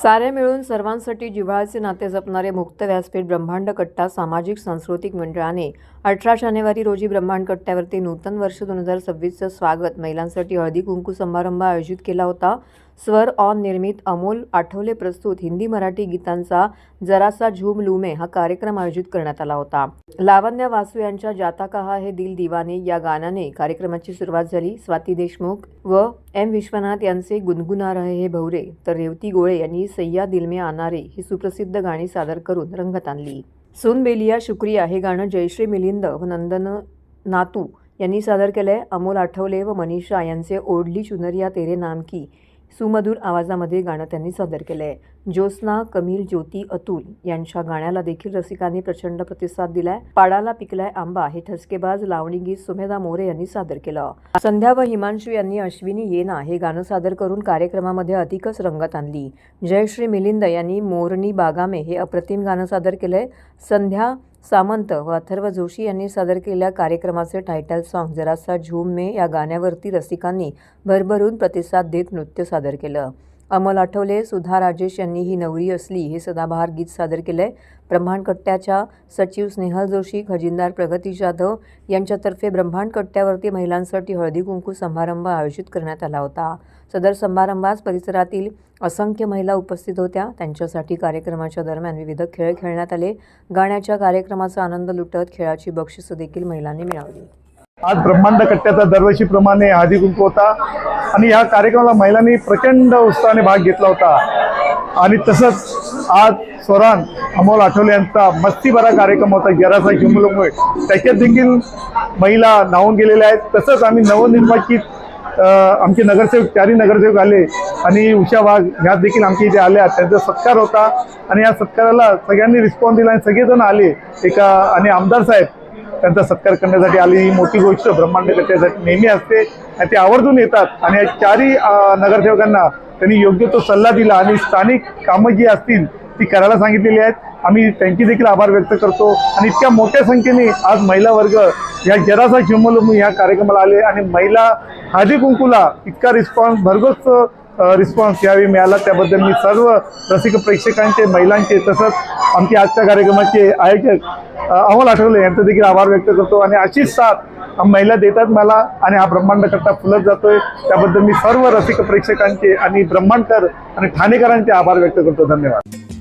सारे मिळून सर्वांसाठी जिव्हाळ्याचे नाते जपणारे मुक्त व्यासपीठ ब्रह्मांड कट्टा सामाजिक सांस्कृतिक मंडळाने 18 जानेवारी रोजी ब्रह्मांड कट्ट्यावरती नूतन वर्ष 2026चं स्वागत महिलांसाठी हळदी कुंकू समारंभ आयोजित केला होता। स्वर ऑन निर्मित अमोल आठवले प्रस्तुत हिंदी मराठी गीतांचा जरासा झूम लूमे हा कार्यक्रम आयोजित करण्यात आला होता। लावण्य वासू यांच्या जाता कहा है दिल दीवाने या गाण्याने कार्यक्रमाची सुरुवात झाली। स्वाती देशमुख व एम विश्वनाथ यांचे गुनगुना रहे हे भवरे तर रेवती गोळे यांनी सय्या दिल में आना रे ही सुप्रसिद्ध गाणी सादर करून रंगत आणली। सुन बेलिया शुक्रिया हे गाणं जयश्री मिलिंद व नंदन नातू यांनी सादर केले। अमोल आठवले व मनीषा यांचे ओढली चुनरिया तेरे नाम की सुमधुर आवाजामध्ये गाणं त्यांनी सादर केलंय। ज्योत्स्ना कमिल ज्योती अतुल यांच्या गाण्याला देखील रसिकांनी प्रचंड प्रतिसाद दिलाय। पाडाला पिकलाय आंबा हे ठसकेबाज लावणी गीत सुमेधा मोरे यांनी सादर केलं। संध्या व हिमांशू यांनी अश्विनी येना हे गाणं सादर करून कार्यक्रमामध्ये अधिकच रंगत आणली। जयश्री मिलिंद यांनी मोरनी बागामे हे अप्रतिम गाणं सादर केलंय। संध्या सामंत व अथर्व जोशी यांनी सादर केलेल्या कार्यक्रमाचे टायटल सॉन्ग जरासा झूम में या गाण्यावरती रसिकांनी भरभरून प्रतिसाद देत नृत्य सादर केलं। अमोल आठवले सुधा राजेश यांनी ही नवरी असली हे सदाबहार गीत सादर केलंय। ब्रह्मांड कट्ट्याच्या सचिव स्नेहल जोशी खजिनदार प्रगती जाधव यांच्यातर्फे ब्रह्मांड कट्ट्यावरती महिलांसाठी हळदी कुंकू समारंभ आयोजित करण्यात आला होता। सदर समारंभास परिसरातील असंख्य महिला उपस्थित होत्या। त्यांच्यासाठी कार्यक्रमाच्या दरम्यान विविध खेळ खेळण्यात आले। गाण्याच्या कार्यक्रमाचा आनंद लुटत खेळाची बक्षिसं देखील महिलांनी मिळवली। आज ब्रह्मांड कट्ट्याचा दरवर्षीप्रमाणे हळदी कुंकू होता आणि या कार्यक्रमाला महिलांनी प्रचंड उत्साहाने भाग घेतला होता। आणि तसंच आज स्वरान अमोल आठवले यांचा मस्तीभरा कार्यक्रम होता जरासा झूम लूमे, त्याच्यात देखील महिला नावून गेलेल्या आहेत। तसंच आम्ही नवनिर्वाचित आमचे नगरसेवक 4 नगरसेवक आले आणि उषा वाघ ह्या देखील आमच्या इथे आल्या। त्यांचा सत्कार होता आणि या सत्काराला सगळ्यांनी रिस्पॉन्स दिला आणि सगळेजण आले आणि आमदार साहेब त्यांचा सत्कार करण्यासाठी आली। ही मोठी गोष्ट ब्रह्मांड कट्ट्यासाठी नेहमी असते आणि ते आवर्जून येतात आणि या 4 नगरसेवकांना त्यांनी योग्य तो सल्ला दिला आणि स्थानिक कामं जी असतील ती करायला सांगितलेली आहेत। आम्ही त्यांची देखील आभार व्यक्त करतो आणि इतक्या मोठ्या संख्येने आज महिला वर्ग या जरासा झूम लूमे या कार्यक्रमाला आले आणि महिला हळदी कुंकूला इतका रिस्पॉन्स भरघोस रिस्पॉन्स यावेळी मिळाला, त्याबद्दल मी सर्व रसिक प्रेक्षकांचे महिलांचे तसंच आमच्या आजच्या कार्यक्रमाचे आयोजक अमोल आठवले यांचा देखील आभार व्यक्त करतो आणि अशीच साथ महिला देतात मला आणि हा ब्रह्मांड कट्टा फुलत जातोय, त्याबद्दल मी सर्व रसिक प्रेक्षकांचे आणि ब्रह्मांडकर आणि ठाणेकरांचे आभार व्यक्त करतो। धन्यवाद।